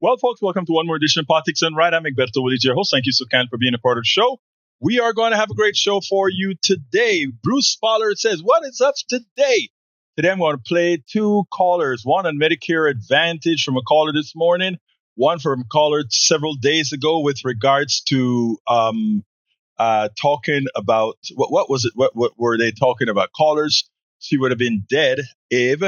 Well, folks, welcome to one more edition of Politics and Right. I'm Egberto, Willies, your host. Thank you so kind for being a part of the show. We are going to have a great show for you today. Bruce Pollard says, what is up today? Today, I'm going to play two callers, one on Medicare Advantage from a caller this morning, one from a caller several days ago with regards to talking about, what was it? What were they talking about? Callers, she would have been dead if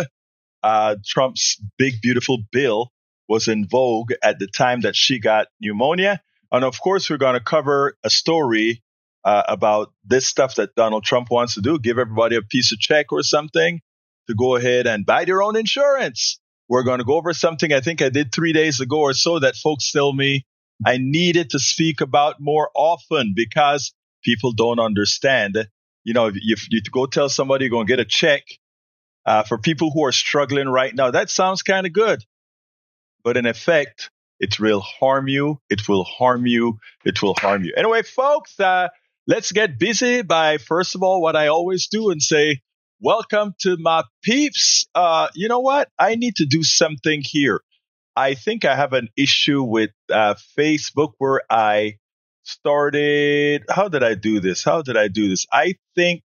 Trump's big, beautiful bill was in vogue at the time that she got pneumonia. And of course, we're going to cover a story about this stuff that Donald Trump wants to do, give everybody a piece of check or something to go ahead and buy their own insurance. We're going to go over something I think I did 3 days ago or so that folks tell me I needed to speak about more often because people don't understand. You know, if you go tell somebody you're going to get a check for people who are struggling right now, that sounds kind of good. But in effect, it will harm you. It will harm you. It will harm you. Anyway, folks, let's get busy by, first of all, what I always do and say, welcome to my peeps. You know what? I need to do something here. I think I have an issue with Facebook where I started. How did I do this? I think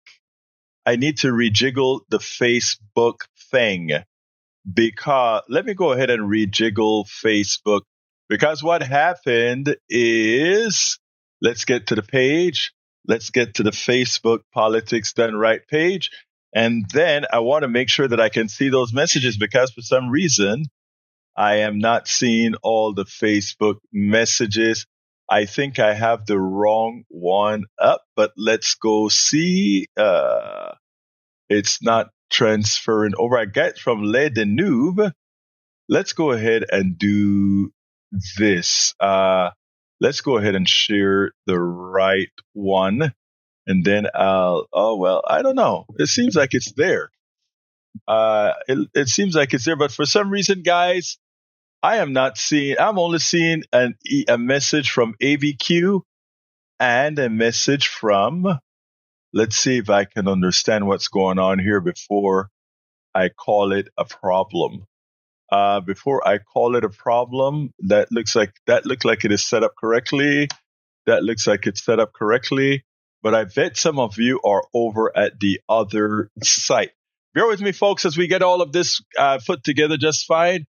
I need to rejiggle the Facebook thing. Because let me go ahead and rejiggle Facebook. Because what happened is, let's get to the page. Let's get to the Facebook Politics Done Right page. And then I want to make sure that I can see those messages because for some reason, I am not seeing all the Facebook messages. I think I have the wrong one up, but let's go see. It's not transferring over. I get from Le Danube. Let's go ahead and do this. Let's go ahead and share the right one. And then I don't know. It seems like it's there. It seems like it's there. But for some reason, guys, I'm only seeing a message from ABQ and a message from, let's see if I can understand what's going on here before I call it a problem. Before I call it a problem, that looks like it is set up correctly. That looks like it's set up correctly. But I bet some of you are over at the other site. Bear with me, folks, as we get all of this put together just fine.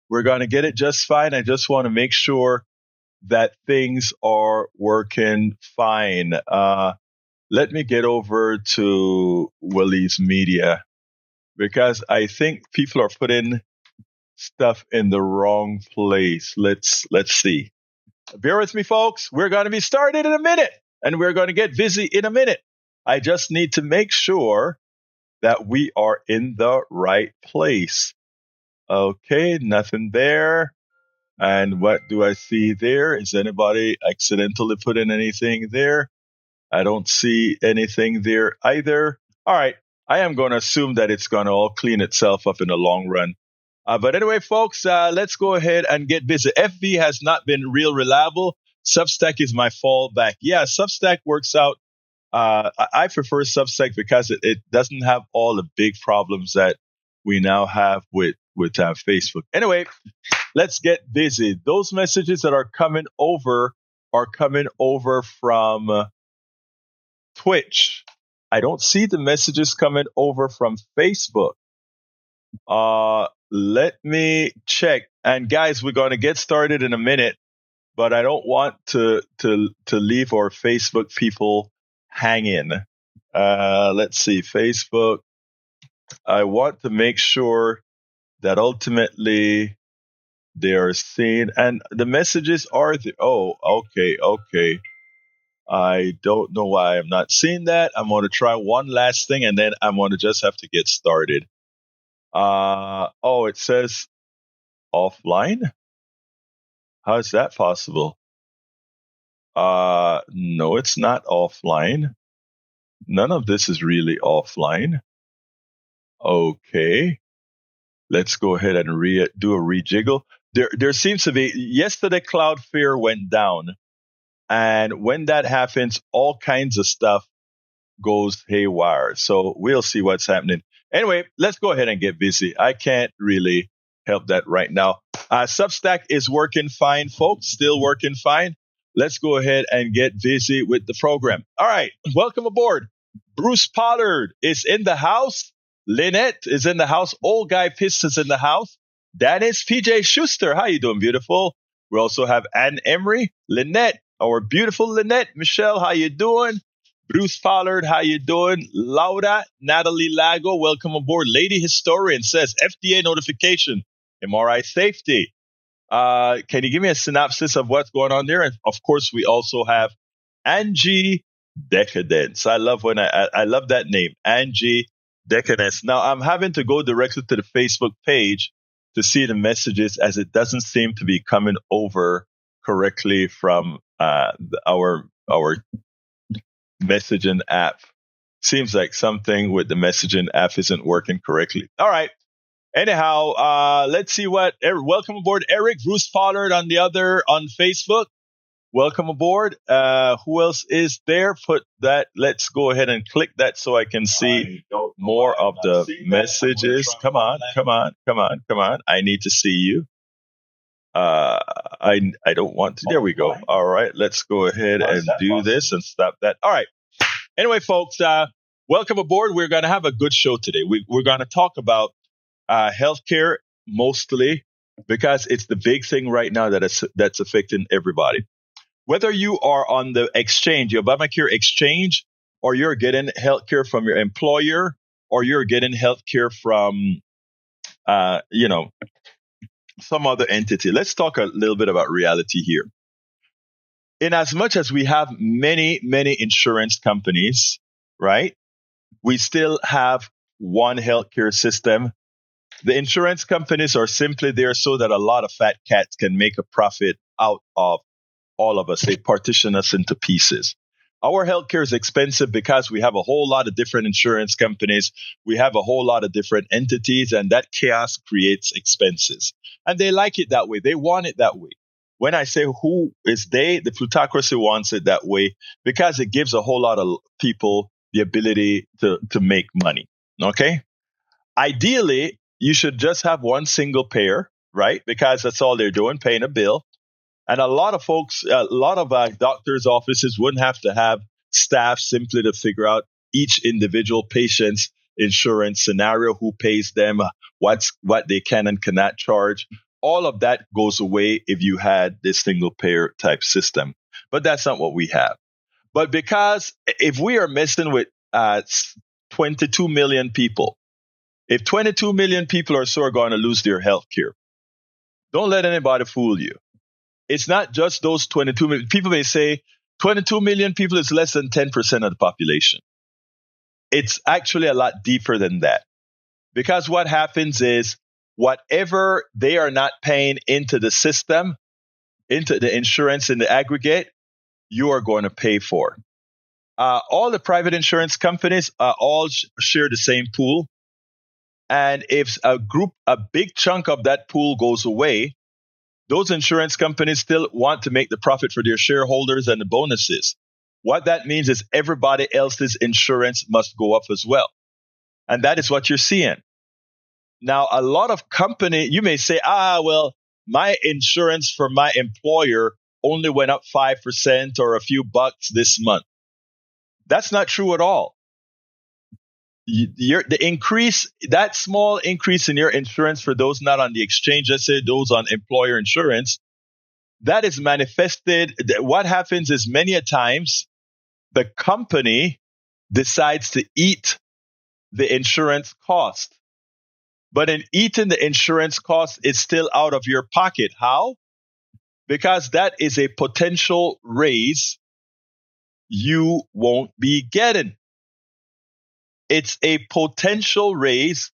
We're going to get it just fine. I just want to make sure that things are working fine. Let me get over to Willies Media because I think people are putting stuff in the wrong place. Let's see. Bear with me, folks. We're going to be started in a minute and we're going to get busy in a minute. I just need to make sure that we are in the right place. Okay, nothing there. And what do I see there? Is anybody accidentally put in anything there? I don't see anything there either. All right. I am going to assume that it's going to all clean itself up in the long run. But anyway, folks, let's go ahead and get busy. FB has not been real reliable. Substack is my fallback. Yeah, Substack works out. I prefer Substack because it doesn't have all the big problems that we now have with Facebook. Anyway, let's get busy. Those messages that are coming over from Twitch. I don't see the messages coming over from Facebook. Let me check. And guys, we're going to get started in a minute, but I don't want to leave our Facebook people hanging. Let's see, Facebook. I want to make sure that ultimately they are seen and the messages are there. Oh, okay. I don't know why I'm not seeing that. I'm going to try one last thing and then I'm going to just have to get started. It says offline. How is that possible? No, it's not offline. None of this is really offline. Okay. Let's go ahead and do a rejiggle. There seems to be, yesterday Cloudflare went down. And when that happens, all kinds of stuff goes haywire. So we'll see what's happening. Anyway, let's go ahead and get busy. I can't really help that right now. Substack is working fine, folks. Still working fine. Let's go ahead and get busy with the program. All right. Welcome aboard. Bruce Pollard is in the house. Lynette is in the house. Old Guy Piss is in the house. Dennis PJ Schuster. How you doing, beautiful? We also have Ann Emery. Lynette, our beautiful Lynette. Michelle, how you doing? Bruce Pollard, how you doing? Laura, Natalie Lago, welcome aboard. Lady Historian says FDA notification, MRI safety. Can you give me a synopsis of what's going on there? And of course, we also have Angie Decadence. I love that name, Angie Decadence. Now I'm having to go directly to the Facebook page to see the messages, as it doesn't seem to be coming over correctly from our messaging app. Seems like something with the messaging app isn't working correctly. All right. Anyhow, let's see what. Welcome aboard, Eric. Bruce Pollard on Facebook. Welcome aboard. Who else is there? Put that. Let's go ahead and click that so I can see more of the messages. Come on. I need to see you. I don't want to. There we go. All right. Let's go ahead and do this and stop that. All right. Anyway, folks, welcome aboard. We're going to have a good show today. We're going to talk about healthcare mostly, because it's the big thing right now that's affecting everybody. Whether you are on the exchange, the Obamacare exchange, or you're getting healthcare from your employer, or you're getting healthcare from, some other entity. Let's talk a little bit about reality here. In as much as we have many, many insurance companies, right? We still have one healthcare system. The insurance companies are simply there so that a lot of fat cats can make a profit out of all of us. They partition us into pieces. Our healthcare is expensive because we have a whole lot of different insurance companies. We have a whole lot of different entities, and that chaos creates expenses. And they like it that way. They want it that way. When I say who is they, the plutocracy wants it that way because it gives a whole lot of people the ability to make money. Okay? Ideally, you should just have one single payer, right? Because that's all they're doing, paying a bill. And a lot of folks, a lot of doctors' offices wouldn't have to have staff simply to figure out each individual patient's insurance scenario, who pays them, what they can and cannot charge. All of that goes away if you had this single payer type system. But that's not what we have. But because if we are messing with 22 million people, if 22 million people or so are going to lose their health care, don't let anybody fool you. It's not just those 22 million. People may say 22 million people is less than 10% of the population. It's actually a lot deeper than that. Because what happens is whatever they are not paying into the system, into the insurance in the aggregate, you are going to pay for. All the private insurance companies all share the same pool. And if a big chunk of that pool goes away, those insurance companies still want to make the profit for their shareholders and the bonuses. What that means is everybody else's insurance must go up as well. And that is what you're seeing. Now, a lot of company, you may say, well, my insurance for my employer only went up 5% or a few bucks this month. That's not true at all. The increase, that small increase in your insurance for those not on the exchange, let's say those on employer insurance, that is manifested. What happens is many a times the company decides to eat the insurance cost. But in eating the insurance cost, it's still out of your pocket. How? Because that is a potential raise you won't be getting. It's a potential raise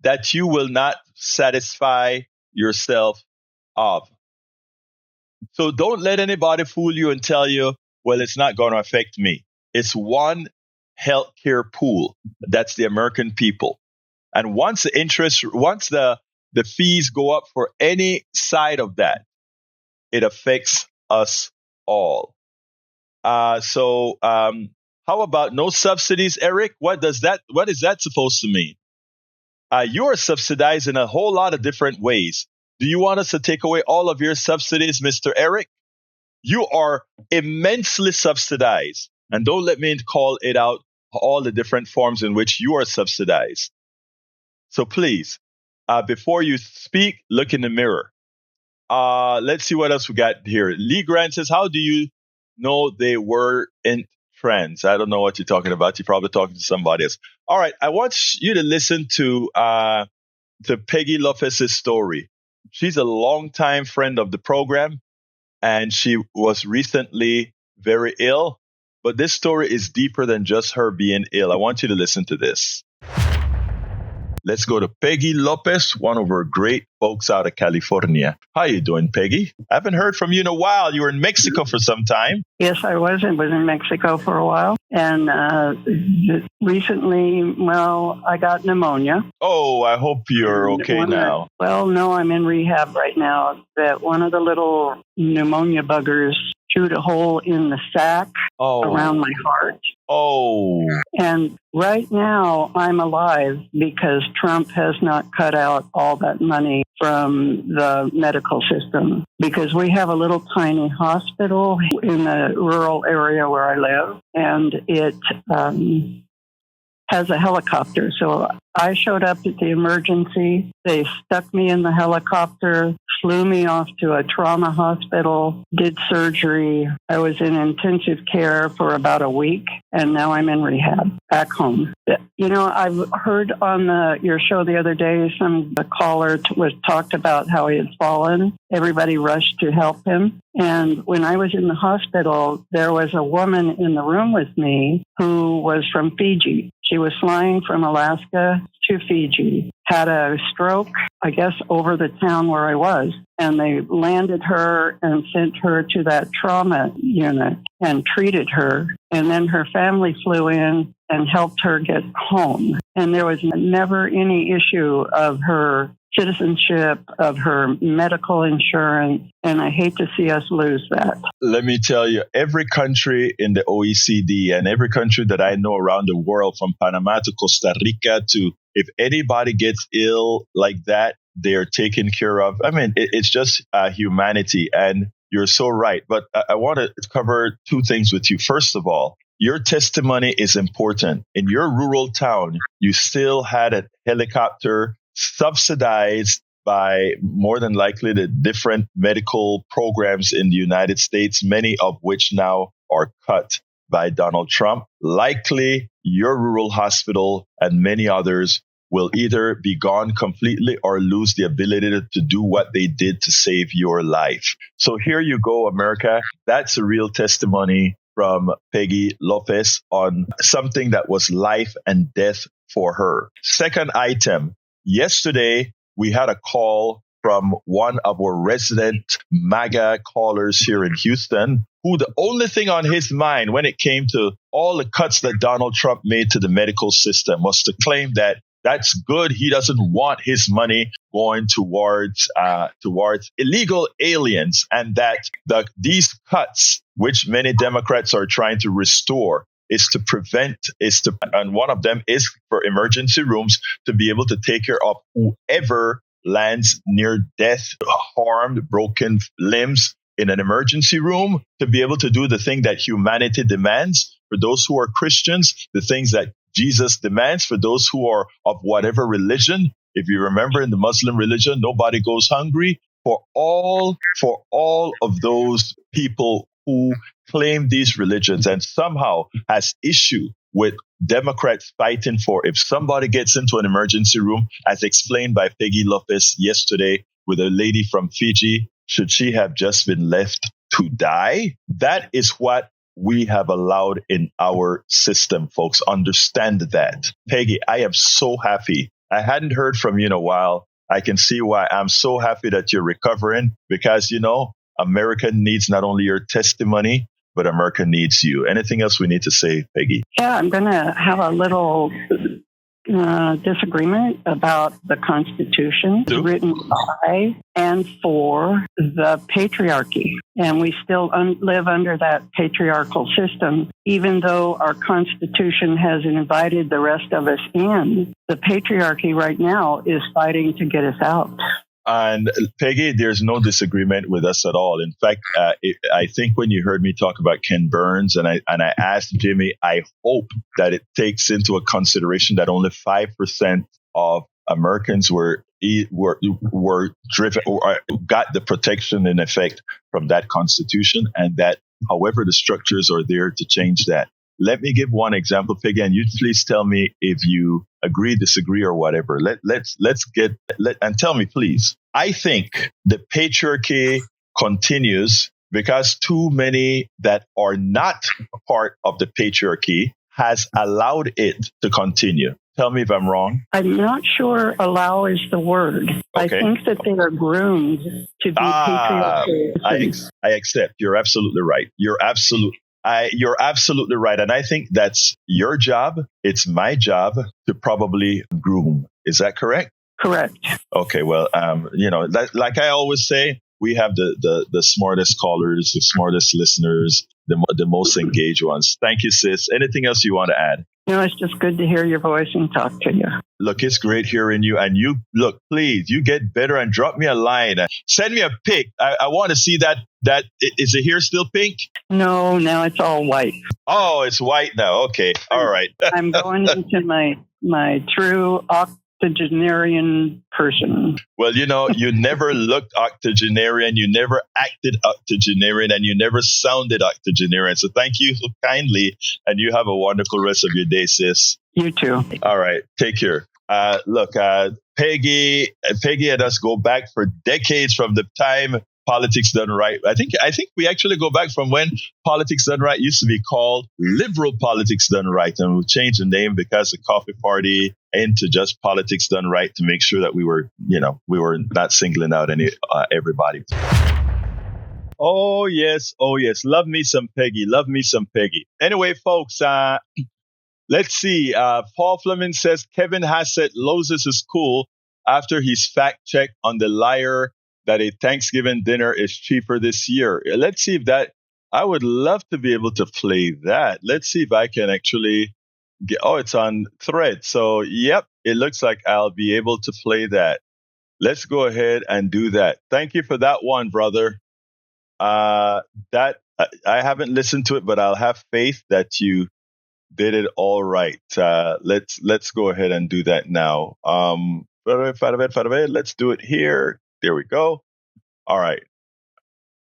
that you will not satisfy yourself of. So don't let anybody fool you and tell you, well, it's not going to affect me. It's one healthcare pool. That's the American people. And once the fees go up for any side of that, it affects us all. How about no subsidies, Eric? What is that supposed to mean? You are subsidized in a whole lot of different ways. Do you want us to take away all of your subsidies, Mr. Eric? You are immensely subsidized. And don't let me call it out all the different forms in which you are subsidized. So please, before you speak, look in the mirror. Let's see what else we got here. Lee Grant says, how do you know they were in trends? I don't know what you're talking about. You're probably talking to somebody else. All right. I want you to listen to Peggy Lopez's story. She's a longtime friend of the program, and she was recently very ill. But this story is deeper than just her being ill. I want you to listen to this. Let's go to Peggy Lopez, one of our great folks out of California. How you doing, Peggy? I haven't heard from you in a while. You were in Mexico for some time. Yes, I was. I was in Mexico for a while. And recently, I got pneumonia. Oh, I hope you're okay now. No, I'm in rehab right now. That one of the little pneumonia buggers chewed a hole in the sac around my heart. Oh. And right now I'm alive because Trump has not cut out all that money from the medical system, because we have a little tiny hospital in the rural area where I live, and it has a helicopter. So I showed up at the emergency. They stuck me in the helicopter, flew me off to a trauma hospital, did surgery. I was in intensive care for about a week, and now I'm in rehab back home. You know, I've heard on your show the other day, the caller talked about how he had fallen. Everybody rushed to help him. And when I was in the hospital, there was a woman in the room with me who was from Fiji. She was flying from Alaska to Fiji, had a stroke, I guess, over the town where I was. And they landed her and sent her to that trauma unit and treated her. And then her family flew in and helped her get home. And there was never any issue of her citizenship, of her medical insurance, and I hate to see us lose that. Let me tell you, every country in the OECD and every country that I know around the world, from Panama to Costa Rica to, if anybody gets ill like that, they're taken care of. I mean, it's just humanity, and you're so right. But I want to cover two things with you. First of all, your testimony is important. In your rural town, you still had a helicopter subsidized by more than likely the different medical programs in the United States, many of which now are cut by Donald Trump. Likely, your rural hospital and many others will either be gone completely or lose the ability to do what they did to save your life. So here you go, America. That's a real testimony from Peggy Lopez on something that was life and death for her. Second item. Yesterday, we had a call from one of our resident MAGA callers here in Houston, who the only thing on his mind when it came to all the cuts that Donald Trump made to the medical system was to claim that that's good. He doesn't want his money going towards illegal aliens, and that these cuts, which many Democrats are trying to restore, and one of them is for emergency rooms to be able to take care of whoever lands near death, harmed, broken limbs in an emergency room, to be able to do the thing that humanity demands for those who are Christians, the things that Jesus demands for those who are of whatever religion. If you remember, in the Muslim religion, nobody goes hungry. For all of those people who claim these religions and somehow has issue with Democrats fighting for, if somebody gets into an emergency room, as explained by Peggy Lopez yesterday with a lady from Fiji, should she have just been left to die? That is what we have allowed in our system, folks. Understand that. Peggy, I am so happy. I hadn't heard from you in a while. I can see why. I'm so happy that you're recovering, because, you know, America needs not only your testimony, but America needs you. Anything else we need to say, Peggy? Yeah, I'm going to have a little disagreement about the Constitution written by and for the patriarchy. And we still live under that patriarchal system, even though our Constitution has invited the rest of us in. The patriarchy right now is fighting to get us out. And Peggy, there's no disagreement with us at all. In fact, I think when you heard me talk about Ken Burns, and I asked Jimmy, I hope that it takes into a consideration that only 5% of Americans were driven or got the protection in effect from that Constitution, and that, however, the structures are there to change that. Let me give one example, Peggy, and you please tell me if you agree, disagree, or whatever. And tell me, please. I think the patriarchy continues because too many that are not part of the patriarchy has allowed it to continue. Tell me if I'm wrong. I'm not sure allow is the word. Okay. I think that they are groomed to be patriarchal. I accept. You're absolutely right. You're absolutely right. And I think that's your job. It's my job to probably groom. Is that correct? Correct. Okay. Well, like I always say, we have the smartest callers, the smartest listeners, the most engaged ones. Thank you, sis. Anything else you want to add? No, it's just good to hear your voice and talk to you. Look, it's great hearing you. And you, look, please, you get better and drop me a line. Send me a pic. I want to see that. Is the hair still pink? No, now it's all white. Oh, it's white now. Okay. All right. I'm going into my true octogenarian person. Well, you never looked octogenarian, you never acted octogenarian, and you never sounded octogenarian. So thank you so kindly, and you have a wonderful rest of your day, sis. You too. All right. Take care. Look, Peggy and us go back for decades from the time Politics Done Right. I think we actually go back from when Politics Done Right used to be called Liberal Politics Done Right, and we changed the name because the coffee party into just Politics Done Right to make sure that we were not singling out everybody. Oh yes, love me some Peggy. Anyway, folks, let's see. Paul Fleming says Kevin Hassett loses his cool after he's fact checked on the liar that a Thanksgiving dinner is cheaper this year. Let's see if that, I would love to be able to play that. Let's see if I can actually it's on Thread. So, yep, it looks like I'll be able to play that. Let's go ahead and do that. Thank you for that one, brother. I haven't listened to it, but I'll have faith that you did it all right. Let's go ahead and do that now. Let's do it here. There we go. All right.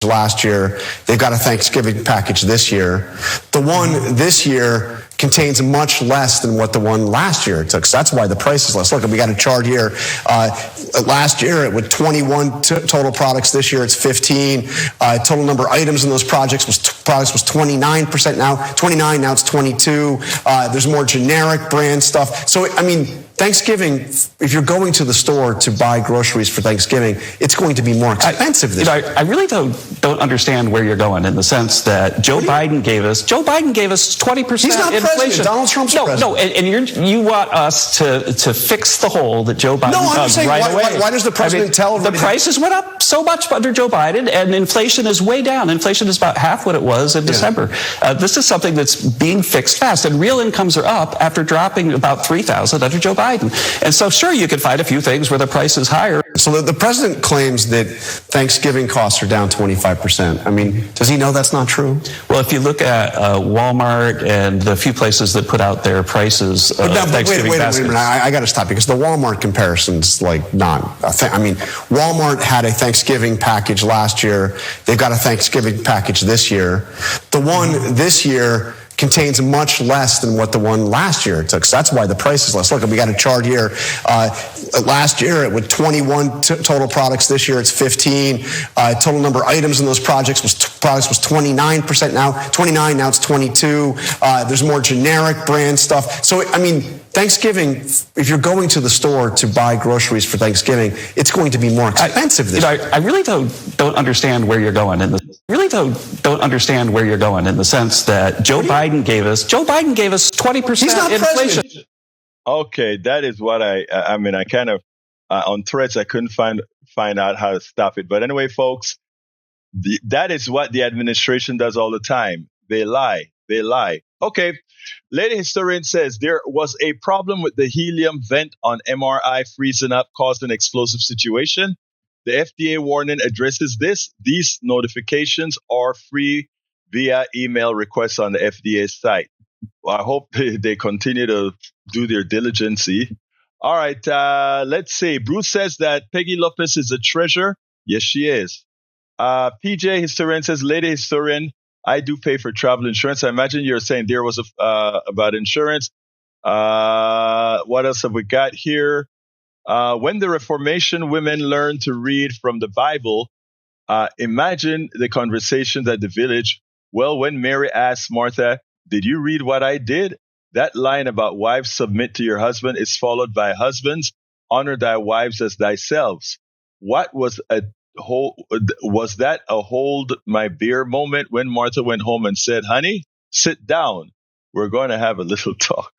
Last year, they've got a Thanksgiving package this year. The one this year contains much less than what the one last year took. So that's why the price is less. Look, we got a chart here. Last year, it was 21 total products. This year, it's 15. Total number of items in those products was 29% now. 29, now it's 22. There's more generic brand stuff. So, I mean, Thanksgiving, if you're going to the store to buy groceries for Thanksgiving, it's going to be more expensive this year. I really don't understand where you're going in the sense that Joe Biden gave us 20% He's not inflation. President. Donald Trump's president. No, and you want us to fix the hole that Joe Biden dug right away. Why does the president tell everybody? The prices went up so much under Joe Biden, and inflation is way down. Inflation is about half what it was in December. This is something that's being fixed fast, and real incomes are up after dropping about $3,000 under Joe Biden. And so, sure, you can find a few things where the price is higher. So the president claims that Thanksgiving costs are down 25%. I mean, does he know that's not true? Well, if you look at Walmart and the few places that put out their prices, Thanksgiving wait a minute. I got to stop because the Walmart comparison's like not a thing. I mean, Walmart had a Thanksgiving package last year. They've got a Thanksgiving package this year. The one this year contains much less than what the one last year took. So that's why the price is less. Look, we got a chart here. Last year, it was 21 total products. This year, it's 15. Total number of items in those products was 29% now. 29, now it's 22. There's more generic brand stuff. So, I mean, Thanksgiving, if you're going to the store to buy groceries for Thanksgiving, it's going to be more expensive this year. I really don't understand where you're going in the understand where you're going in the sense that Joe Biden gave us 20% He's not inflation. President. Okay, that is what I kind of on Threads I couldn't find out how to stop it. But anyway, folks, that is what the administration does all the time. They lie. Okay. Lady historian says there was a problem with the helium vent on MRI freezing up, caused an explosive situation. The FDA warning addresses this. These notifications are free via email requests on the FDA site. Well, I hope they continue to do their diligence. All right, let's see. Bruce says that Peggy Lopez is a treasure. Yes, she is. PJ Historian says, Lady Historian, I do pay for travel insurance. I imagine you're saying there was about insurance. What else have we got here? When the Reformation women learned to read from the Bible, imagine the conversations at the village. Well, when Mary asked Martha, did you read what I did? That line about wives submit to your husband is followed by husbands, honor thy wives as thyself. What was that a hold my beer moment when Martha went home and said, honey, sit down. We're going to have a little talk.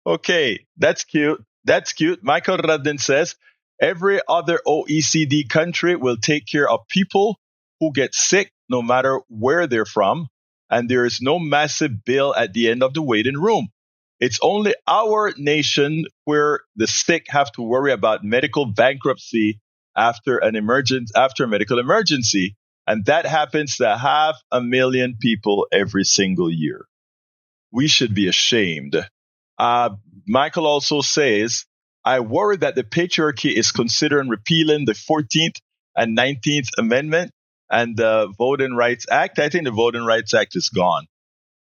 Okay, that's cute. That's cute. Michael Radin says, every other OECD country will take care of people who get sick no matter where they're from, and there is no massive bill at the end of the waiting room. It's only our nation where the sick have to worry about medical bankruptcy after a medical emergency, and that happens to 500,000 people every single year. We should be ashamed. Michael also says, I worry that the patriarchy is considering repealing the 14th and 19th Amendment and the Voting Rights Act. I think the Voting Rights Act is gone.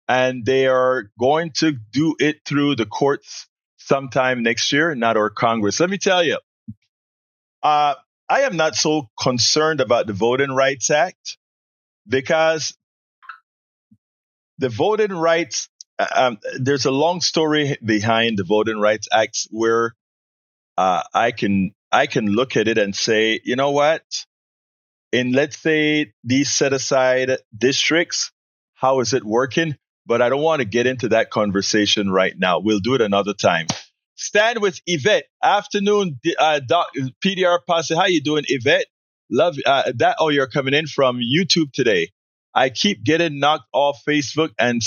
And they are going to do it through the courts sometime next year, not our Congress. Let me tell you, I am not so concerned about the Voting Rights Act because the Voting Rights, there's a long story behind the Voting Rights Act where I can look at it and say, you know what? In, let's say, these set-aside districts, how is it working? But I don't want to get into that conversation right now. We'll do it another time. Stand with Yvette. Afternoon, PDR Posse. How you doing, Yvette? Love that. Oh, you're coming in from YouTube today. I keep getting knocked off Facebook and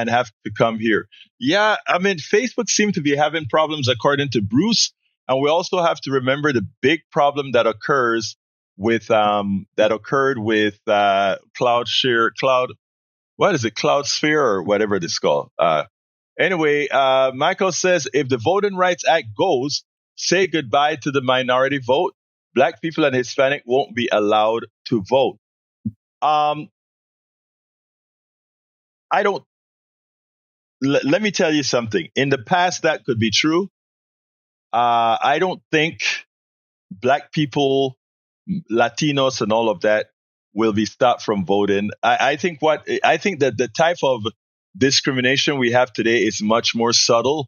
have to come here. Yeah, I mean, Facebook seems to be having problems according to Bruce. And we also have to remember the big problem that occurred with Cloudsphere or whatever it's called. Anyway, Michael says, if the Voting Rights Act goes, say goodbye to the minority vote. Black people and Hispanic won't be allowed to vote. Let me tell you something. In the past, that could be true. I don't think Black people, Latinos, and all of that will be stopped from voting. I think that the type of discrimination we have today is much more subtle,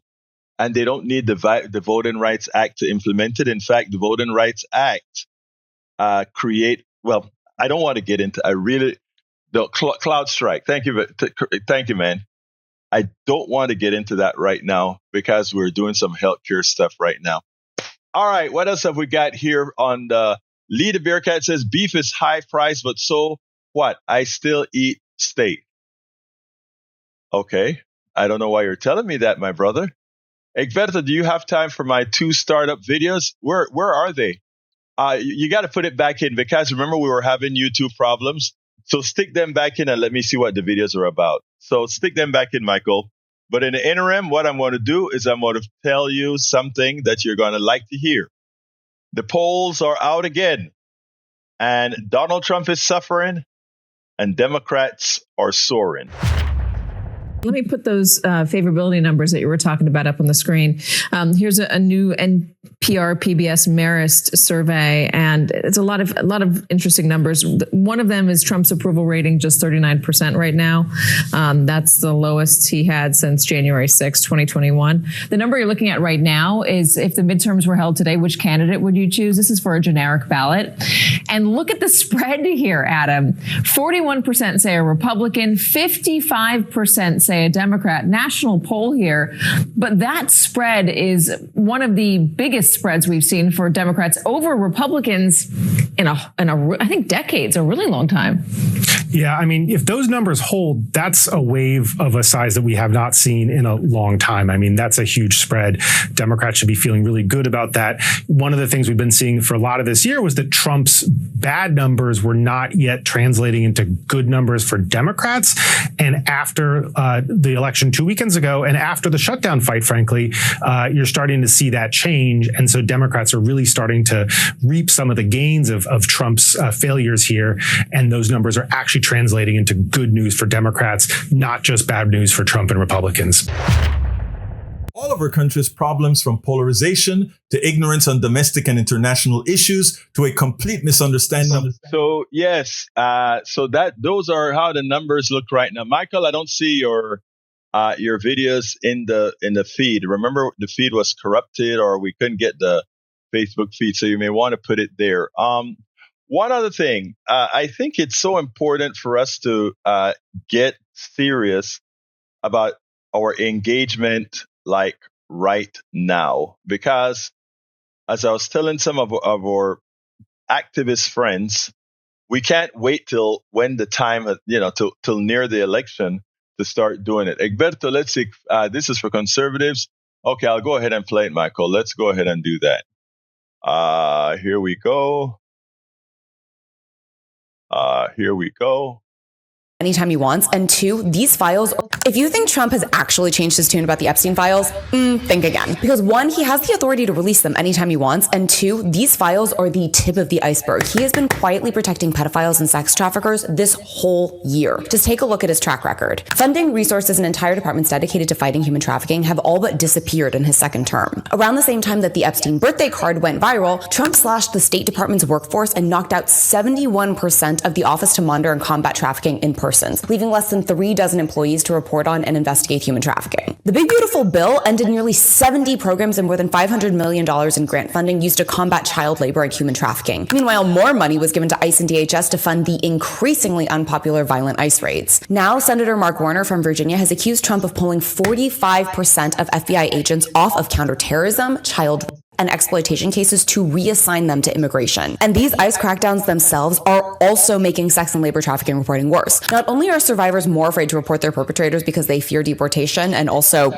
and they don't need the Voting Rights Act to implement it. In fact, the Voting Rights Act I don't want to get into. Cloud Strike. Thank you, man. I don't want to get into that right now because we're doing some healthcare stuff right now. All right, what else have we got here on the Lee the Bearcat says beef is high price, but so what? I still eat steak. Okay, I don't know why you're telling me that, my brother. Egberto, do you have time for my 2 startup videos? Where are they? You got to put it back in because remember we were having YouTube problems. So stick them back in and let me see what the videos are about. So stick them back in, Michael. But in the interim, what I'm going to do is I'm going to tell you something that you're going to like to hear. The polls are out again, and Donald Trump is suffering, and Democrats are soaring. Let me put those favorability numbers that you were talking about up on the screen. Here's a new NPR PBS Marist survey, and it's a lot of interesting numbers. One of them is Trump's approval rating, just 39% right now. That's the lowest he had since January 6, 2021. The number you're looking at right now is if the midterms were held today, which candidate would you choose? This is for a generic ballot. And look at the spread here, Adam. 41% say a Republican, 55% say a Democrat. National poll here. But that spread is one of the biggest spreads we've seen for Democrats over Republicans in I think decades, a really long time. Yeah, I mean, if those numbers hold, that's a wave of a size that we have not seen in a long time. I mean, that's a huge spread. Democrats should be feeling really good about that. One of the things we've been seeing for a lot of this year was that Trump's bad numbers were not yet translating into good numbers for Democrats. And after the election 2 weekends ago, and after the shutdown fight, frankly, you're starting to see that change. And so Democrats are really starting to reap some of the gains of Trump's failures here. And those numbers are actually translating into good news for Democrats, not just bad news for Trump and Republicans. All of our country's problems, from polarization to ignorance on domestic and international issues to a complete misunderstanding. So yes, those are how the numbers look right now. Michael, I don't see your videos in the feed. Remember, the feed was corrupted, or we couldn't get the Facebook feed, so you may want to put it there. One other thing, I think it's so important for us to get serious about our engagement, like right now, because as I was telling some of our activist friends, we can't wait till when the time, till near the election to start doing it. Egberto, let's see. This is for conservatives. Okay, I'll go ahead and play it, Michael. Let's go ahead and do that. Here we go. Here we go. Anytime he wants. And two, these files, if you think Trump has actually changed his tune about the Epstein files, think again. Because one, he has the authority to release them anytime he wants. And two, these files are the tip of the iceberg. He has been quietly protecting pedophiles and sex traffickers this whole year. Just take a look at his track record. Funding, resources, and entire departments dedicated to fighting human trafficking have all but disappeared in his second term. Around the same time that the Epstein birthday card went viral, Trump slashed the State Department's workforce and knocked out 71% of the Office to Monitor and Combat Trafficking in persons, leaving less than 36 employees to report on and investigate human trafficking. The Big Beautiful Bill ended nearly 70 programs and more than $500 million in grant funding used to combat child labor and human trafficking. Meanwhile, more money was given to ICE and DHS to fund the increasingly unpopular violent ICE raids. Now, Senator Mark Warner from Virginia has accused Trump of pulling 45% of FBI agents off of counterterrorism, child and exploitation cases to reassign them to immigration. And these ICE crackdowns themselves are also making sex and labor trafficking reporting worse. Not only are survivors more afraid to report their perpetrators because they fear deportation and also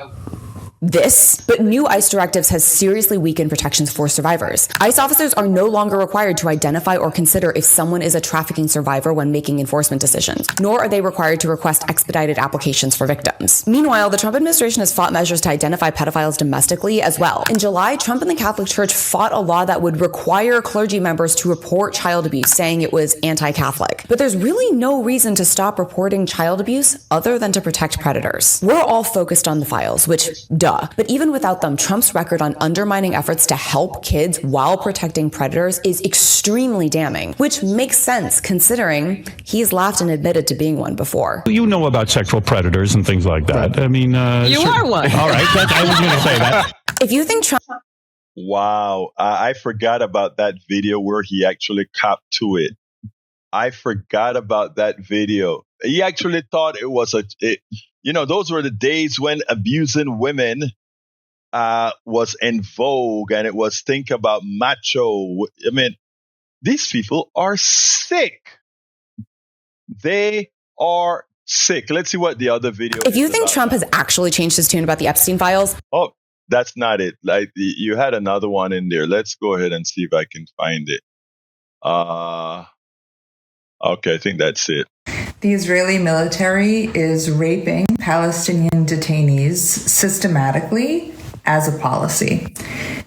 this, but new ICE directives has seriously weakened protections for survivors. ICE officers are no longer required to identify or consider if someone is a trafficking survivor when making enforcement decisions, nor are they required to request expedited applications for victims. Meanwhile, the Trump administration has fought measures to identify pedophiles domestically as well. In July, Trump and the Catholic Church fought a law that would require clergy members to report child abuse, saying it was anti-Catholic. But there's really no reason to stop reporting child abuse other than to protect predators. We're all focused on the files, which, but even without them, Trump's record on undermining efforts to help kids while protecting predators is extremely damning, which makes sense considering he's laughed and admitted to being one before. You know about sexual predators and things like that. I mean, you are one. All right, I was going to say that. If you think Trump... Wow, I forgot about that video where he actually copped to it. I forgot about that video. He actually thought it was those were the days when abusing women was in vogue, and it was think about macho. I mean, these people are sick. They are sick. Let's see what the other video is. If you think Trump has actually changed his tune about the Epstein files. Oh, that's not it. Like, you had another one in there. Let's go ahead and see if I can find it. Okay, I think that's it. The Israeli military is raping Palestinian detainees systematically as a policy.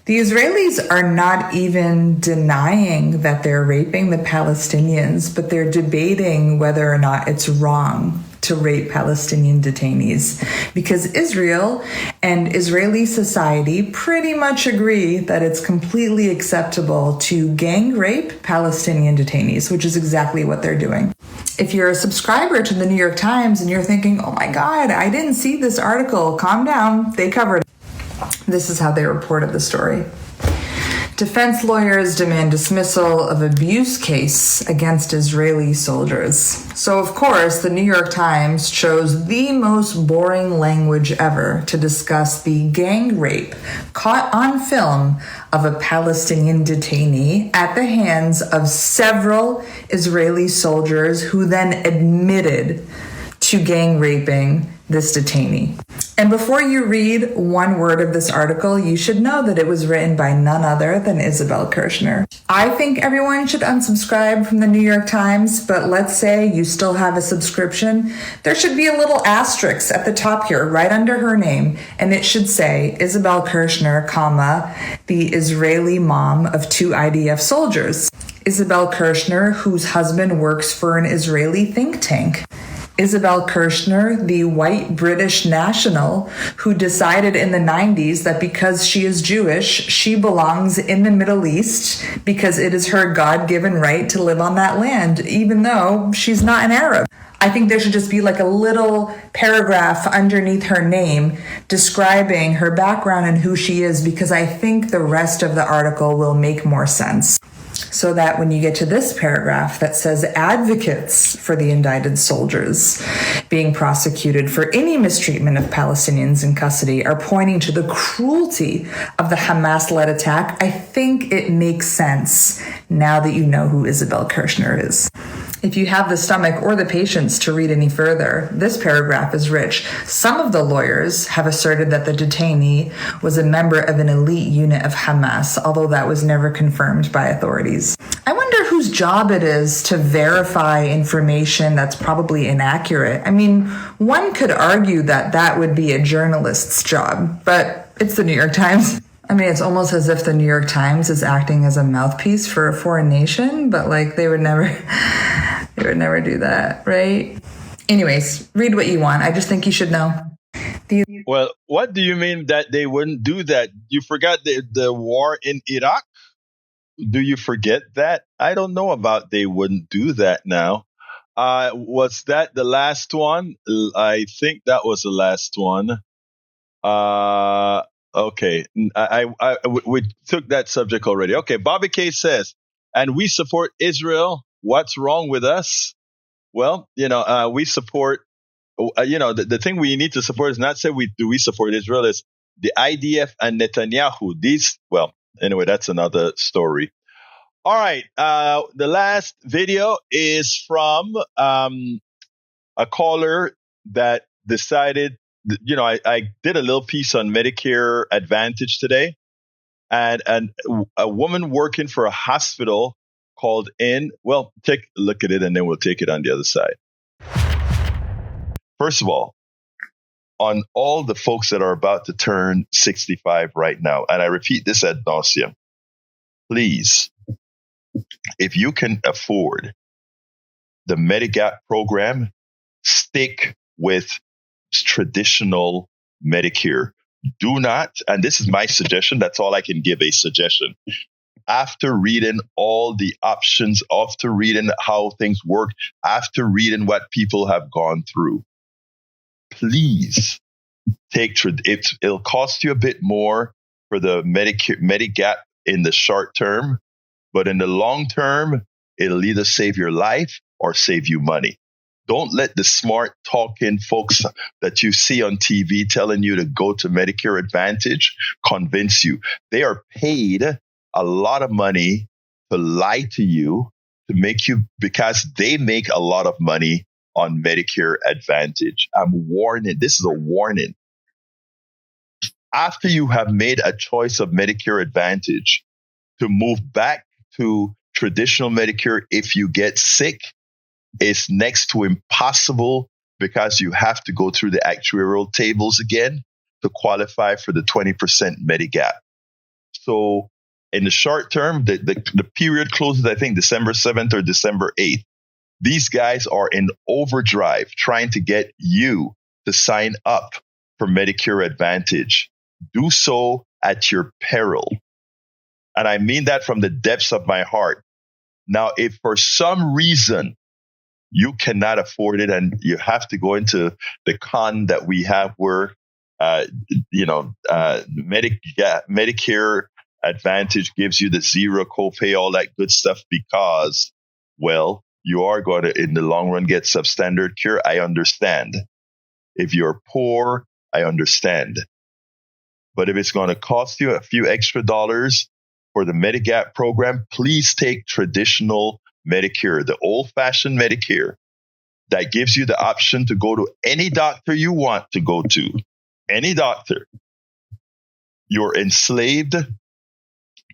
The Israelis are not even denying that they're raping the Palestinians, but they're debating whether or not it's wrong to rape Palestinian detainees, because Israel and Israeli society pretty much agree that it's completely acceptable to gang rape Palestinian detainees, which is exactly what they're doing. If you're a subscriber to the New York Times and you're thinking, oh my God, I didn't see this article, calm down, they covered it. This is how they reported the story. Defense lawyers demand dismissal of abuse case against Israeli soldiers. So, of course, the New York Times chose the most boring language ever to discuss the gang rape caught on film of a Palestinian detainee at the hands of several Israeli soldiers who then admitted to gang raping this detainee. And before you read one word of this article, you should know that it was written by none other than Isabel Kirshner. I think everyone should unsubscribe from the New York Times, but let's say you still have a subscription. There should be a little asterisk at the top here, right under her name, and it should say Isabel Kirshner, comma, the Israeli mom of 2 IDF soldiers. Isabel Kirshner, whose husband works for an Israeli think tank. Isabel Kirshner, the white British national who decided in the 90s that because she is Jewish, she belongs in the Middle East because it is her God-given right to live on that land, even though she's not an Arab. I think there should just be like a little paragraph underneath her name describing her background and who she is, because I think the rest of the article will make more sense. So that when you get to this paragraph that says advocates for the indicted soldiers being prosecuted for any mistreatment of Palestinians in custody are pointing to the cruelty of the Hamas-led attack, I think it makes sense now that you know who Isabel Kirshner is. If you have the stomach or the patience to read any further, this paragraph is rich. Some of the lawyers have asserted that the detainee was a member of an elite unit of Hamas, although that was never confirmed by authorities. I wonder whose job it is to verify information that's probably inaccurate. I mean, one could argue that that would be a journalist's job, but it's the New York Times. I mean, it's almost as if the New York Times is acting as a mouthpiece for a foreign nation, but like they would never do that, right? Anyways, read what you want. I just think you should know. Well, what do you mean that they wouldn't do that? You forgot the war in Iraq? Do you forget that? I don't know about they wouldn't do that now. Was that the last one? I think that was the last one. Okay, we took that subject already. Okay, Bobby K says, and we support Israel. What's wrong with us? Well, we support, the thing we need to support is not say we support Israel, is the IDF and Netanyahu. Anyway, that's another story. All right, the last video is from a caller that decided, I did a little piece on Medicare Advantage today, and a woman working for a hospital called in. Well, take a look at it, and then we'll take it on the other side. First of all, on all the folks that are about to turn 65 right now, and I repeat this ad nauseum, please, if you can afford the Medigap program, stick with traditional Medicare. Do not, and this is my suggestion, that's all I can give, a suggestion. After reading all the options, after reading how things work, after reading what people have gone through, please it'll cost you a bit more for the Medigap in the short term, but in the long term, it'll either save your life or save you money. Don't let the smart talking folks that you see on TV telling you to go to Medicare Advantage convince you. They are paid a lot of money to lie to you, to make you, because they make a lot of money on Medicare Advantage. I'm warning. This is a warning. After you have made a choice of Medicare Advantage, to move back to traditional Medicare if you get sick, it's next to impossible, because you have to go through the actuarial tables again to qualify for the 20% Medigap. So in the short term, the period closes, I think, December 7th or December 8th. These guys are in overdrive trying to get you to sign up for Medicare Advantage. Do so at your peril. And I mean that from the depths of my heart. Now, if for some reason you cannot afford it and you have to go into the con that we have where, Medicare Advantage gives you the zero copay, all that good stuff because, well, you are going to, in the long run, get substandard care. I understand. If you're poor, I understand. But if it's going to cost you a few extra dollars for the Medigap program, please take traditional Medicare, the old-fashioned Medicare that gives you the option to go to any doctor you want to go to, any doctor. You're enslaved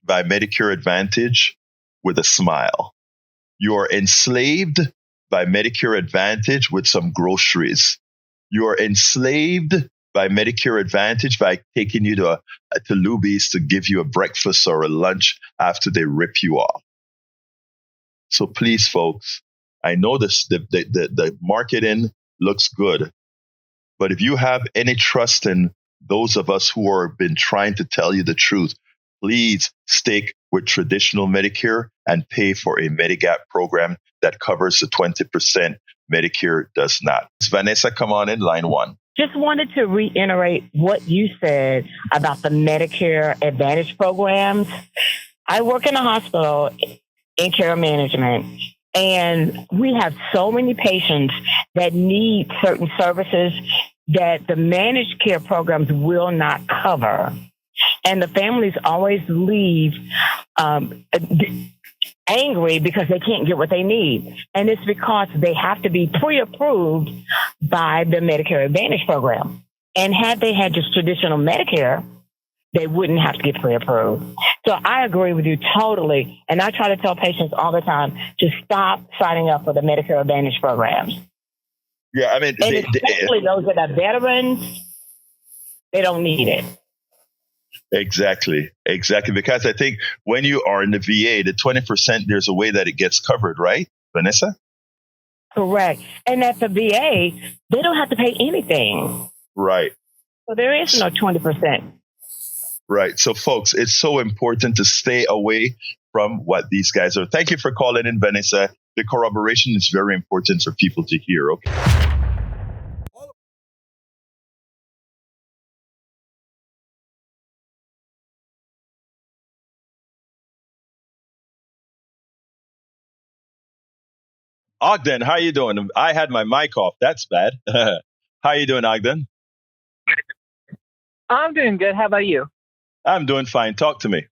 by Medicare Advantage with a smile. You're enslaved by Medicare Advantage with some groceries. You're enslaved by Medicare Advantage by taking you to Luby's to give you a breakfast or a lunch after they rip you off. So please, folks, I know the marketing looks good, but if you have any trust in those of us who have been trying to tell you the truth, please stick with traditional Medicare and pay for a Medigap program that covers the 20% Medicare does not. Vanessa, come on in, line one. Just wanted to reiterate what you said about the Medicare Advantage programs. I work in a hospital in care management, and we have so many patients that need certain services that the managed care programs will not cover. And the families always leave angry because they can't get what they need. And it's because they have to be pre-approved by the Medicare Advantage program. And had they had just traditional Medicare, they wouldn't have to get pre-approved. So I agree with you totally. And I try to tell patients all the time to stop signing up for the Medicare Advantage programs. Yeah, I mean, and especially those that are veterans, they don't need it. Exactly. Because I think when you are in the VA, the 20%, there's a way that it gets covered, right, Vanessa? Correct. And at the VA, they don't have to pay anything. Right. So there is no 20%. Right. So, folks, it's so important to stay away from what these guys are. Thank you for calling in, Vanessa. The corroboration is very important for people to hear. Okay. Ogden, how you doing? I had my mic off. That's bad. How you doing, Ogden? I'm doing good. How about you? I'm doing fine. Talk to me.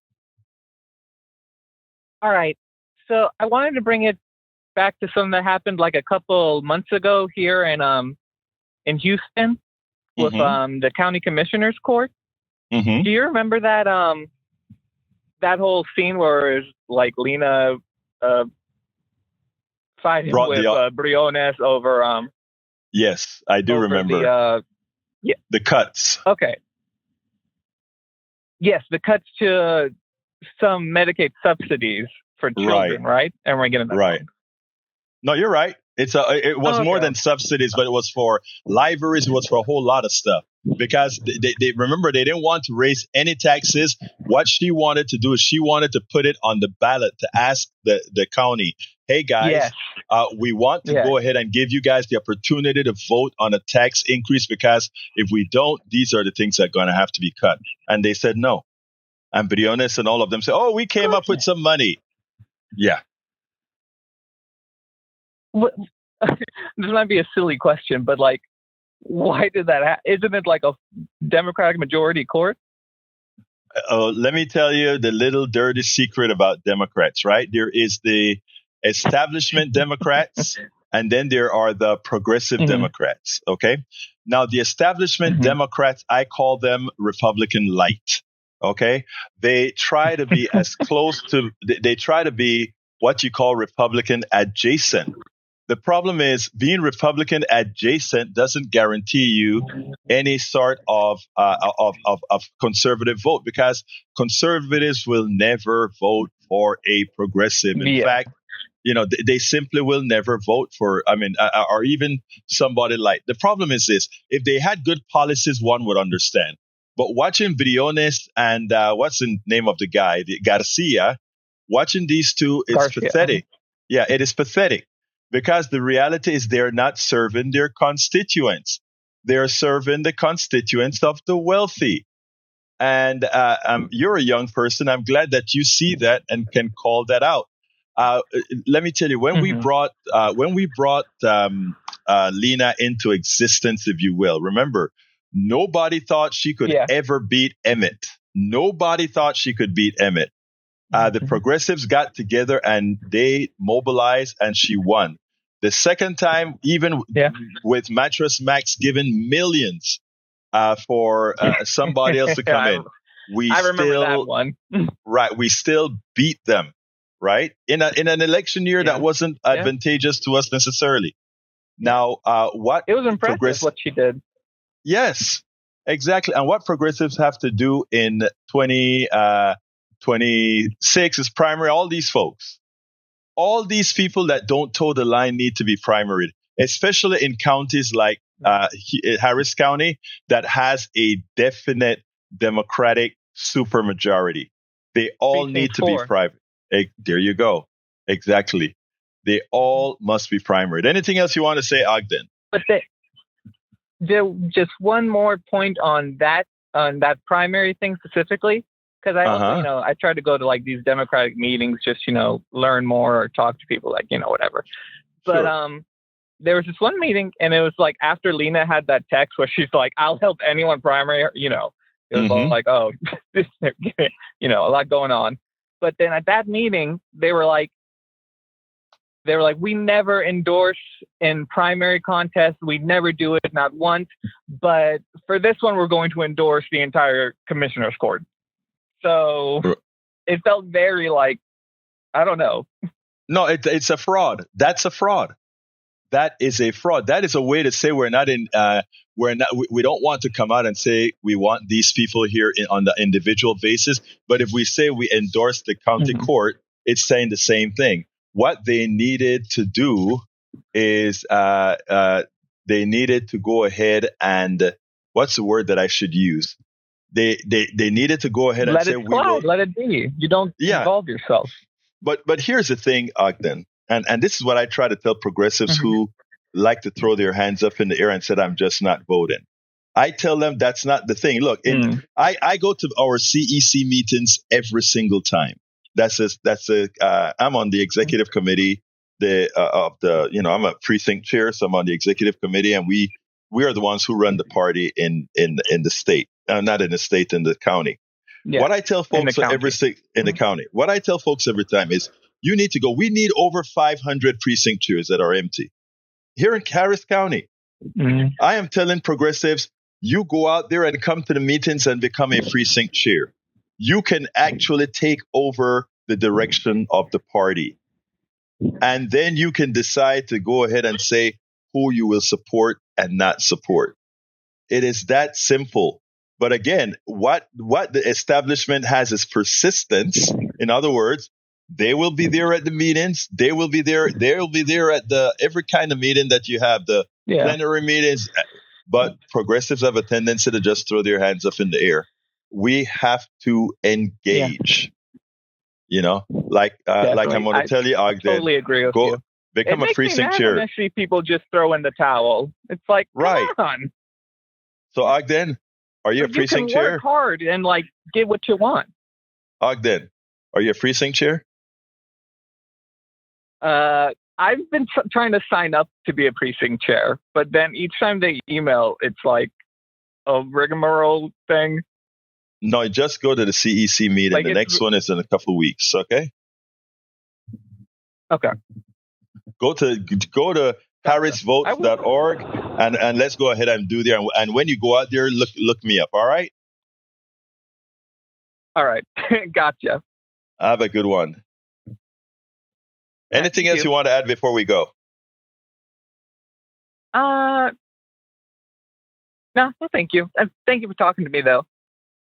All right. So I wanted to bring it back to something that happened like a couple months ago here in Houston with the county commissioner's court. Mm-hmm. Do you remember that that whole scene where like Lena fighting with Briones over yes, I do remember the cuts. Okay. Yes, the cuts to some Medicaid subsidies for children, right? And we're getting that right. Point. No, you're right. It was more than subsidies, but it was for libraries. It was for a whole lot of stuff because they remember they didn't want to raise any taxes. What she wanted to do is she wanted to put it on the ballot to ask the county, hey guys, we want to go ahead and give you guys the opportunity to vote on a tax increase because if we don't, these are the things that are going to have to be cut. And they said no. And Briones and all of them said, oh, we came up with some money. Yeah. This might be a silly question, but like, why did that happen? Isn't it like a Democratic majority court? Let me tell you the little dirty secret about Democrats, right? There is the establishment Democrats, and then there are the progressive Democrats, okay? Now, the establishment Democrats, I call them Republican light, okay? They try to be as close to, they try to be what you call Republican adjacent. The problem is being Republican adjacent doesn't guarantee you any sort of conservative vote because conservatives will never vote for a progressive. In fact, they simply will never vote for, or even somebody like. The problem is this: if they had good policies, one would understand. But watching Briones and what's the name of the guy, Garcia, watching these two, it's pathetic. Yeah, it is pathetic. Because the reality is they're not serving their constituents. They're serving the constituents of the wealthy. And you're a young person. I'm glad that you see that and can call that out. Let me tell you, when we brought Lena into existence, if you will, remember, nobody thought she could ever beat Emmett. Nobody thought she could beat Emmett. The progressives got together and they mobilized, and she won. The second time, even with Mattress Max giving millions for somebody else to come in, I remember that one. Right, we still beat them. Right, in an election year that wasn't advantageous to us necessarily. Now, what it was impressive what she did. Yes, exactly. And what progressives have to do in 2026 is primary. All these folks, all these people that don't toe the line need to be primaried, especially in counties like Harris County that has a definite Democratic supermajority. They all need to be private. There you go. Exactly. They all must be primaried. Anything else you want to say, Ogden? But just one more point on that primary thing specifically, because I also, I try to go to like these Democratic meetings, just learn more or talk to people, like whatever. But there was this one meeting, and it was like after Lena had that text where she's like, "I'll help anyone primary," It was all like, "Oh, a lot going on." But then at that meeting, they were like, we never endorse in primary contests. We never do it, not once. But for this one, we're going to endorse the entire commissioner's court. So it felt very like, I don't know. No, it's a fraud. That's a fraud. That is a fraud. That is a way to say we don't want to come out and say we want these people here on the individual basis. But if we say we endorse the county court, it's saying the same thing. What they needed to do is they needed to go ahead and what's the word that I should use? They needed to go ahead and say let it be. You don't involve yourself. But here's the thing, Ogden. And this is what I try to tell progressives who like to throw their hands up in the air and said, I'm just not voting. I tell them that's not the thing. Look, I go to our CEC meetings every single time. I'm on the executive committee I'm a precinct chair, so I'm on the executive committee, and we are the ones who run the party in the state, not in the state, in the county. Yeah, what I tell folks in the county, what I tell folks every time is, you need to go. We need over 500 precinct chairs that are empty here in Harris County. I am telling progressives, you go out there and come to the meetings and become a precinct chair. You can actually take over the direction of the party. And then you can decide to go ahead and say who you will support and not support. It is that simple. But again, what the establishment has is persistence. In other words, they will be there at the meetings. They will be there. They'll be there at every kind of meeting that you have, the plenary meetings. But progressives have a tendency to just throw their hands up in the air. We have to engage. Like I'm going to tell you, Ogden. I totally agree with you. Become a precinct chair. When I see people just throw in the towel. It's like, come on. So Ogden, are you a precinct chair? You can work hard and get what you want. Ogden, are you a precinct chair? I've been trying to sign up to be a precinct chair, but then each time they email, it's like a rigmarole thing. No, just go to the CEC meeting. The next one is in a couple of weeks. Okay. Okay. Go to harrisvotes.org and let's go ahead and do there. And when you go out there, look me up. All right. All right. Gotcha. Have a good one. Anything else you want to add before we go? No, thank you. Thank you for talking to me, though.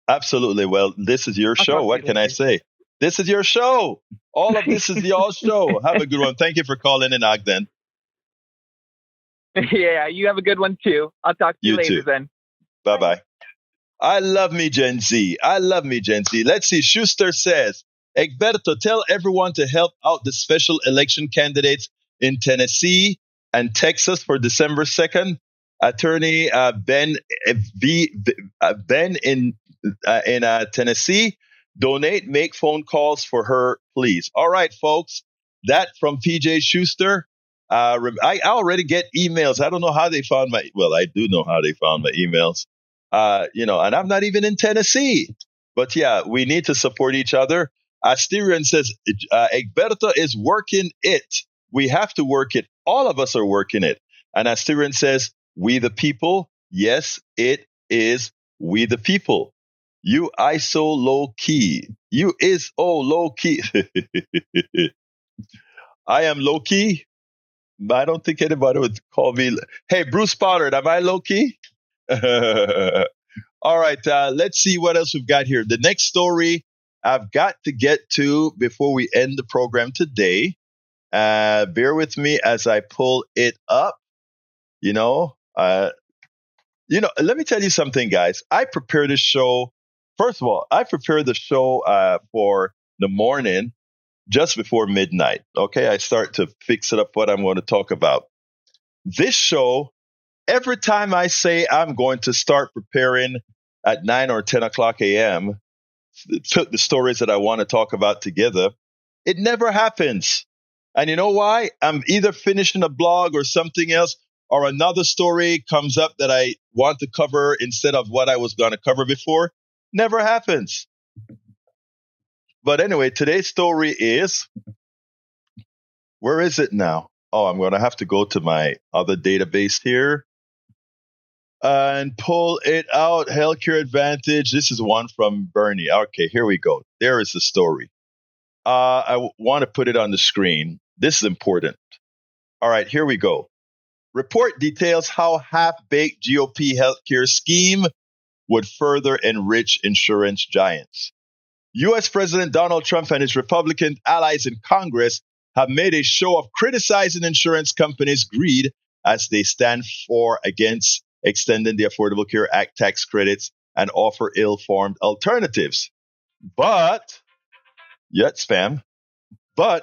Absolutely. Well, this is your show. What can I say? This is your show. All of this is your show. Have a good one. Thank you for calling in, Ogden. Yeah, you have a good one, too. I'll talk to you later, then. Bye-bye. I love me, Gen Z. Let's see. Schuster says, Egberto, tell everyone to help out the special election candidates in Tennessee and Texas for December 2nd. Attorney Ben in Tennessee. Donate, make phone calls for her, please. All right, folks. That from PJ Schuster. I already get emails. I don't know how they found I do know how they found my emails. And I'm not even in Tennessee. But yeah, we need to support each other. Asterian says, Egberto is working it. We have to work it. All of us are working it. And Asterian says, we the people. Yes, it is we the people. You ISO low key. You is low key. I am low key. I don't think anybody would call me. Hey, Bruce Pollard, am I low key? All right, let's see what else we've got here. The next story I've got to get to before we end the program today. Bear with me as I pull it up. Let me tell you something, guys. I prepare this show. First of all, I prepare the show for the morning just before midnight. Okay, I start to fix it up what I'm going to talk about. This show, every time I say I'm going to start preparing at 9 or 10 o'clock a.m., put the stories that I want to talk about together, it never happens. And you know why? I'm either finishing a blog or something else, or another story comes up that I want to cover instead of what I was going to cover before. Never happens. But anyway, today's story is, where is it now? Oh, I'm going to have to go to my other database here and pull it out. Healthcare Advantage. This is one from Bernie. Okay, here we go. There is the story. I want to put it on the screen. This is important. All right, here we go. Report details how half-baked GOP healthcare scheme would further enrich insurance giants. U.S. President Donald Trump and his Republican allies in Congress have made a show of criticizing insurance companies' greed as they stand against extending the Affordable Care Act tax credits and offer ill-formed alternatives. But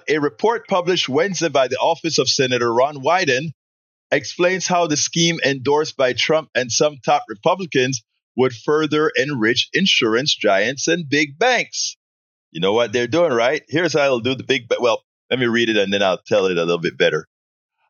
a report published Wednesday by the office of Senator Ron Wyden explains how the scheme endorsed by Trump and some top Republicans would further enrich insurance giants and big banks. You know what they're doing, right? Here's how I'll do let me read it and then I'll tell it a little bit better.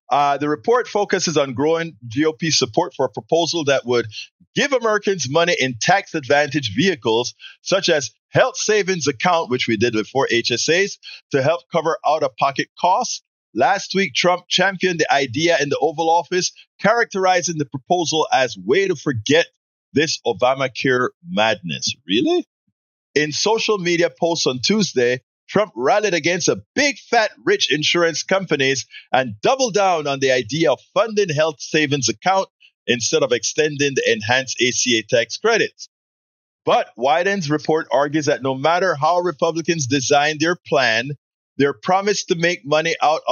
The report focuses on growing GOP support for a proposal that would give Americans money in tax advantage vehicles, such as health savings account, which we did before HSAs, to help cover out-of-pocket costs. Last week, Trump championed the idea in the Oval Office, characterizing the proposal as way to forget this Obamacare madness. Really? In social media posts on Tuesday, Trump rallied against a big fat rich insurance companies and doubled down on the idea of funding health savings account instead of extending the enhanced ACA tax credits. But Wyden's report argues that no matter how Republicans design their plan, their promise to take money out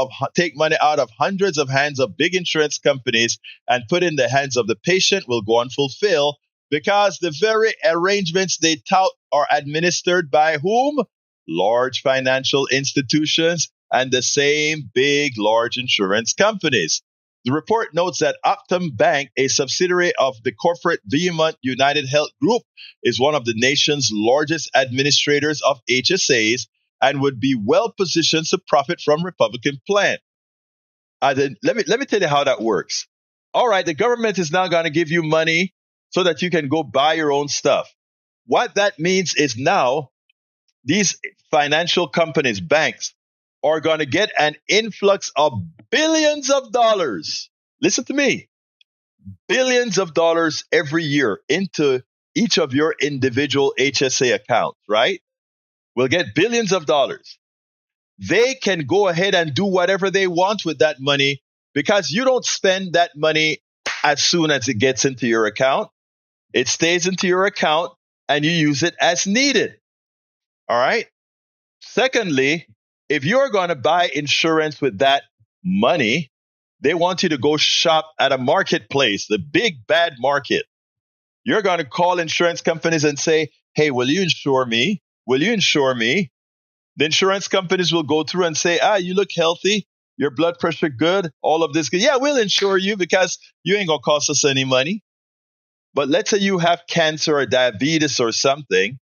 of hundreds of hands of big insurance companies and put in the hands of the patient will go unfulfilled, because the very arrangements they tout are administered by whom? Large financial institutions and the same big, large insurance companies. The report notes that Optum Bank, a subsidiary of the corporate behemoth United Health Group, is one of the nation's largest administrators of HSAs and would be well positioned to profit from Republican plan. Let me tell you how that works. All right, the government is now going to give you money so that you can go buy your own stuff. What that means is now these financial companies, banks, are going to get an influx of billions of dollars. Listen to me. Billions of dollars every year into each of your individual HSA accounts, right? We'll get billions of dollars. They can go ahead and do whatever they want with that money because you don't spend that money as soon as it gets into your account. It stays into your account and you use it as needed. All right. Secondly, if you're going to buy insurance with that money, they want you to go shop at a marketplace, the big bad market. You're going to call insurance companies and say, hey, will you insure me? Will you insure me? The insurance companies will go through and say, you look healthy. Your blood pressure good? All of this good? Yeah, we'll insure you because you ain't going to cost us any money. But let's say you have cancer or diabetes or something.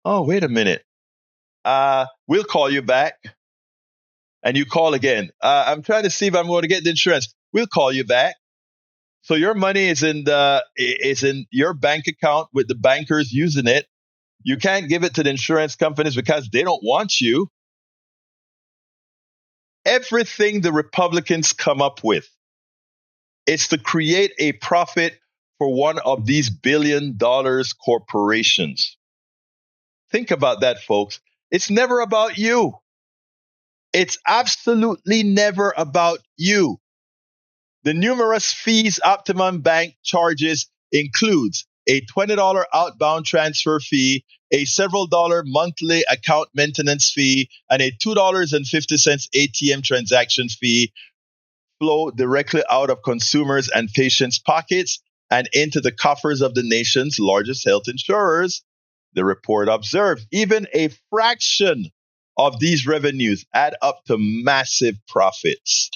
Oh, wait a minute. We'll call you back. And you call again. I'm trying to see if I'm going to get the insurance. We'll call you back. So your money is in your bank account with the bankers using it. You can't give it to the insurance companies because they don't want you. Everything the Republicans come up with is to create a profit for one of these $1 billion corporations. Think about that, folks. It's never about you. It's absolutely never about you. The numerous fees Optimum Bank charges includes a $20 outbound transfer fee, a several dollar monthly account maintenance fee, and a $2.50 ATM transaction fee flow directly out of consumers and patients' pockets and into the coffers of the nation's largest health insurers. The report observed even a fraction of these revenues add up to massive profits.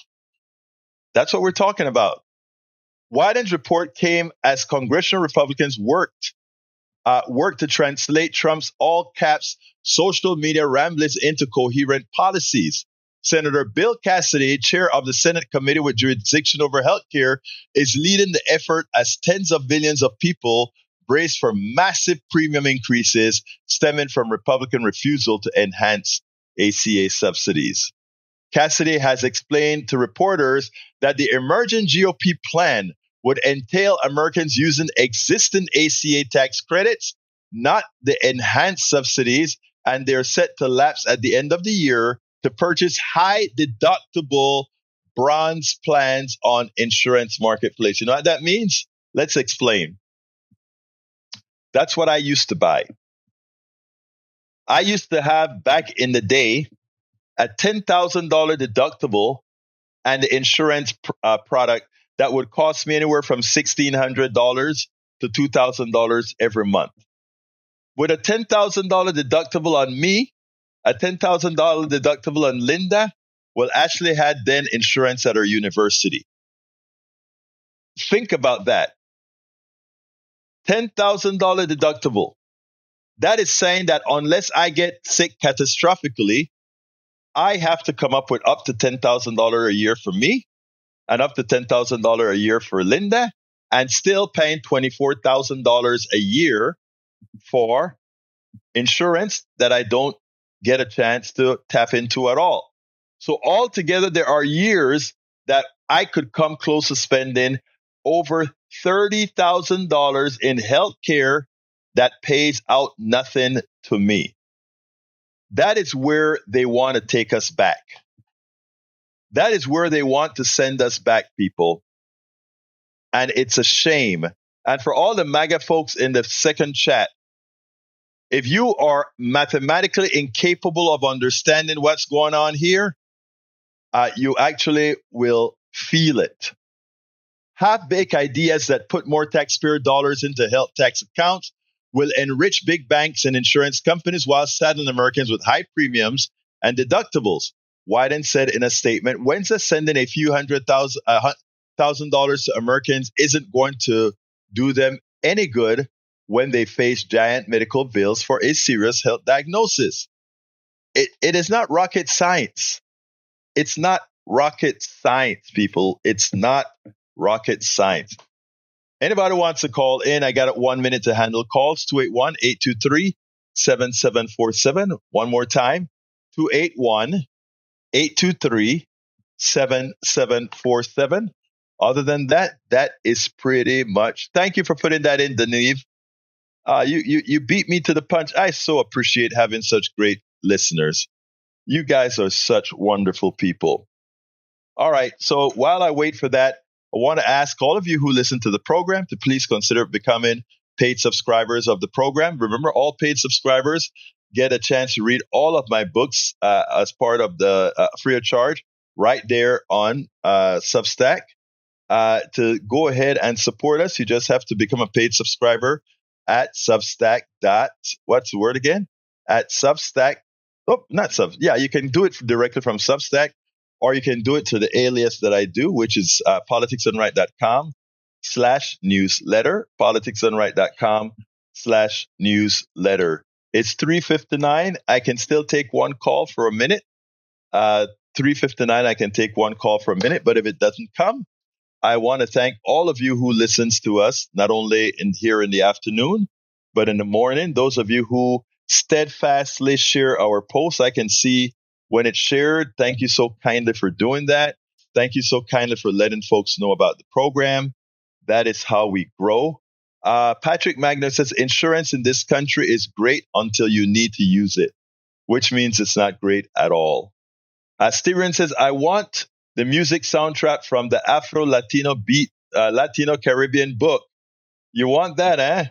That's what we're talking about. Wyden's report came as congressional Republicans worked to translate Trump's all-caps social media ramblings into coherent policies. Senator Bill Cassidy, chair of the Senate Committee with jurisdiction over healthcare, is leading the effort as tens of millions of people brace for massive premium increases stemming from Republican refusal to enhance ACA subsidies. Cassidy has explained to reporters that the emerging GOP plan would entail Americans using existing ACA tax credits, not the enhanced subsidies, and they're set to lapse at the end of the year to purchase high deductible bronze plans on insurance marketplace. You know what that means? Let's explain. That's what I used to buy. I used to have back in the day a $10,000 deductible and the insurance product that would cost me anywhere from $1,600 to $2,000 every month. With a $10,000 deductible on me, a $10,000 deductible on Linda, well, Ashley had then insurance at her university. Think about that. $10,000 deductible. That is saying that unless I get sick catastrophically, I have to come up with up to $10,000 a year for me and up to $10,000 a year for Linda and still paying $24,000 a year for insurance that I don't get a chance to tap into at all. So altogether, there are years that I could come close to spending over $30,000 in health care that pays out nothing to me. That is where they want to take us back. That is where they want to send us back, people. And it's a shame. And for all the MAGA folks in the second chat, if you are mathematically incapable of understanding what's going on here, you actually will feel it. Half-baked ideas that put more taxpayer dollars into health tax accounts will enrich big banks and insurance companies while saddling Americans with high premiums and deductibles. Wyden said in a statement, Wednesday sending a few $100,000 to Americans isn't going to do them any good when they face giant medical bills for a serious health diagnosis. It is not rocket science. It's not rocket science, people. It's not rocket science. Anybody wants to call in, I got 1 minute to handle calls, 281-823-7747. One more time, 281-823-7747. Other than that, that is pretty much. Thank you for putting that in, Deneve. You beat me to the punch. I so appreciate having such great listeners. You guys are such wonderful people. All right, so while I wait for that, I want to ask all of you who listen to the program to please consider becoming paid subscribers of the program. Remember, all paid subscribers get a chance to read all of my books as part of the free of charge right there on Substack. To go ahead and support us, you just have to become a paid subscriber at Substack. What's the word again? At Substack. Oh, not Sub. Yeah, you can do it directly from Substack. or you can do it to the alias that I do, which is politicsdoneright.com/newsletter, politicsdoneright.com/newsletter. It's 3:59. I can still take one call for a minute. 3:59, I can take one call for a minute, but if it doesn't come, I want to thank all of you who listens to us, not only here in the afternoon, but in the morning. Those of you who steadfastly share our posts, I can see when it's shared. Thank you so kindly for doing that. Thank you so kindly for letting folks know about the program. That is how we grow. Patrick Magner says, insurance in this country is great until you need to use it, which means it's not great at all. Steven says, I want the music soundtrack from the Afro-Latino beat, Latino Caribbean book. You want that, eh?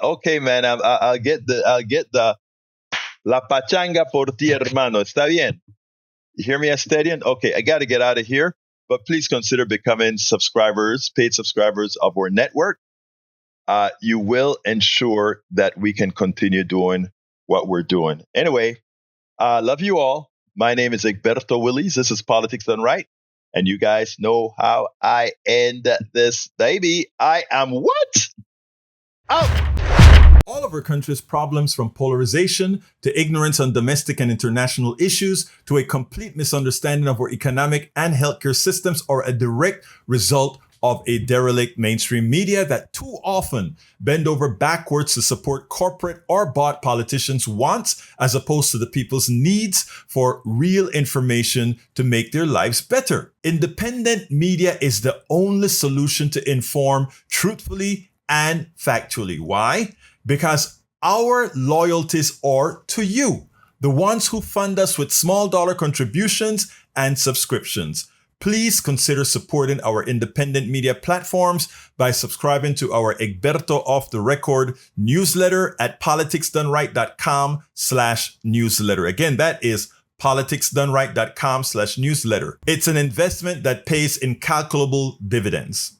Okay, man, I'll get the La Pachanga por ti, hermano. Está bien. You hear me, Estedian? Okay, I got to get out of here, but please consider becoming subscribers, paid subscribers of our network. You will ensure that we can continue doing what we're doing. Anyway, love you all. My name is Egberto Willies. This is Politics Done Right. And you guys know how I end this, baby. I am what? Out. All of our country's problems, from polarization to ignorance on domestic and international issues to a complete misunderstanding of our economic and healthcare systems, are a direct result of a derelict mainstream media that too often bend over backwards to support corporate or bought politicians' wants as opposed to the people's needs for real information to make their lives better. Independent media is the only solution to inform truthfully and factually. Why? Because our loyalties are to you, the ones who fund us with small dollar contributions and subscriptions. Please consider supporting our independent media platforms by subscribing to our Egberto Off the Record newsletter at politicsdoneright.com/newsletter. Again, that is politicsdoneright.com/newsletter. It's an investment that pays incalculable dividends.